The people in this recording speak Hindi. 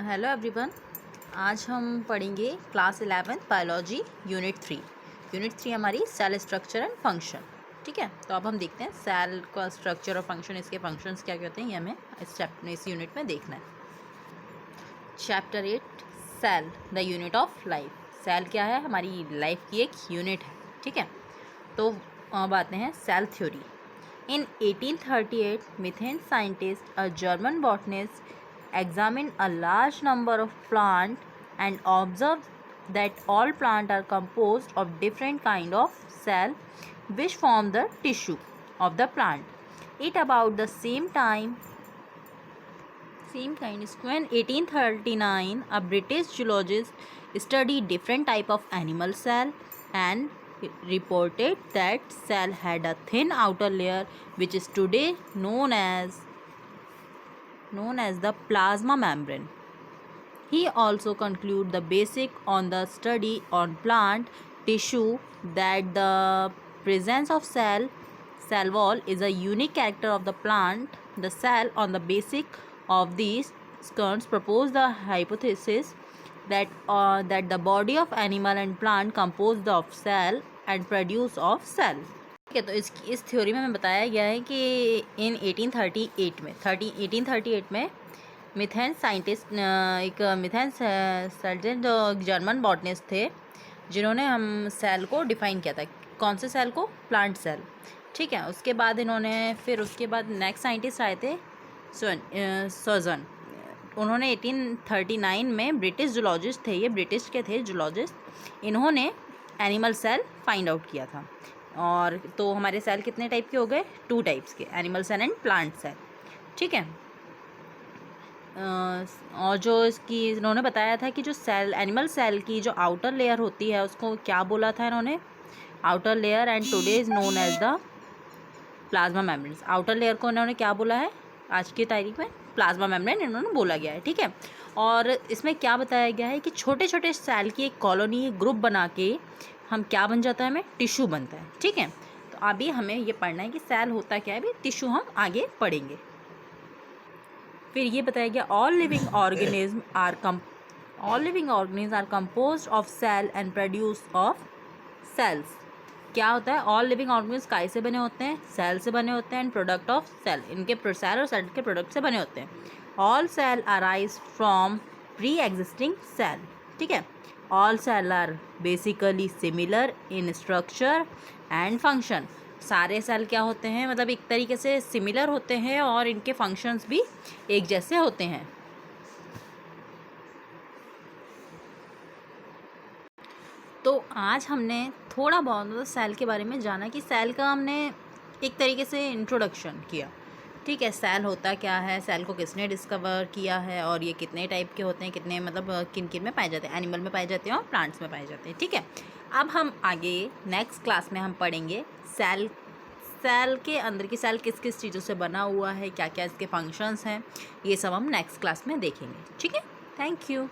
Hello everyone. आज हम पढ़ेंगे क्लास 11 बायोलॉजी यूनिट 3 हमारी सेल स्ट्रक्चर एंड फंक्शन। ठीक है, तो अब हम देखते हैं सेल का स्ट्रक्चर और फंक्शन, इसके फंक्शंस क्या क्या होते हैं, ये हमें इस यूनिट में देखना है। Chapter 8 cell the unit of life. Cell क्या है? हमारी लाइफ की एक यूनिट है। ठीक है, तो अब आते हैं cell theory. In 1838, methane scientist, a German botanist, examined a large number of plants and observed that all plants are composed of different kind of cell which form the tissue of the plant. At about the same kind is when 1839 a British geologist studied different type of animal cell and reported that cell had a thin outer layer which is today known as the plasma membrane. He also concluded the basic on the study on plant tissue that the presence of cell wall is a unique character of the plant. The cell on the basic of these terms proposed the hypothesis that the body of animal and plant composed of cell and produce of cell. ठीक है, तो इस थ्योरी में हमें बताया गया है कि इन 1838 में मिथेन साइंटिस्ट, एक मिथेन सर्जन जो जर्मन बॉटनिस्ट थे, जिन्होंने हम सेल को डिफ़ाइन किया था। कौन से सेल को? Plant cell. ठीक है, उसके बाद उसके बाद नेक्स्ट साइंटिस्ट आए थे सर्जन। उन्होंने 1839 में ब्रिटिश जूलॉजिस्ट थे, ये ब्रिटिश के थे जूलॉजिस्ट, इन्होंने एनिमल सेल फाइंड आउट किया था। और तो हमारे सेल कितने टाइप के हो गए? 2 टाइप्स के, animal cell and plant cell. ठीक है, और जो इन्होंने बताया था कि जो एनिमल सेल की जो आउटर लेयर होती है उसको क्या बोला था इन्होंने? Outer layer, and today is known as the plasma membrane. Outer layer को इन्होंने क्या बोला है आज की तारीख में? प्लाज्मा मेम्ब्रेन इन्होंने बोला गया है। ठीक है, और इसमें क्या बताया गया है कि छोटे छोटे सेल की एक कॉलोनी, ग्रुप बना के हम क्या बन जाता है? हमें टिश्यू बनता है। ठीक है, तो अभी हमें ये पढ़ना है कि सेल होता क्या है। अभी टिश्यू हम आगे पढ़ेंगे। फिर ये बताया गया all living organism are composed of cell and produce of cells. क्या होता है? ऑल लिविंग ऑर्गेनिज्म काय से बने होते हैं? सेल से बने होते हैं, एंड प्रोडक्ट ऑफ सेल, इनके सेल और सेल के प्रोडक्ट से बने होते हैं। All cell arise from pre existing cell. ठीक है, all cell are basically similar in structure and function. सारे सेल क्या होते हैं? मतलब एक तरीके से सिमिलर होते हैं और इनके फंक्शंस भी एक जैसे होते हैं। तो आज हमने थोड़ा बहुत सेल के बारे में जाना कि सेल का हमने एक तरीके से इंट्रोडक्शन किया। ठीक है, सेल होता क्या है, सेल को किसने डिस्कवर किया है, और ये कितने टाइप के होते हैं, कितने मतलब किन किन में पाए जाते हैं? एनिमल में पाए जाते हैं और प्लांट्स में पाए जाते हैं। ठीक है, अब हम आगे नेक्स्ट क्लास में हम पढ़ेंगे सेल के अंदर की सेल किस किस चीज़ों से बना हुआ है, क्या क्या इसके फंक्शंस हैं, ये सब हम नेक्स्ट क्लास में देखेंगे। ठीक है, थैंक यू।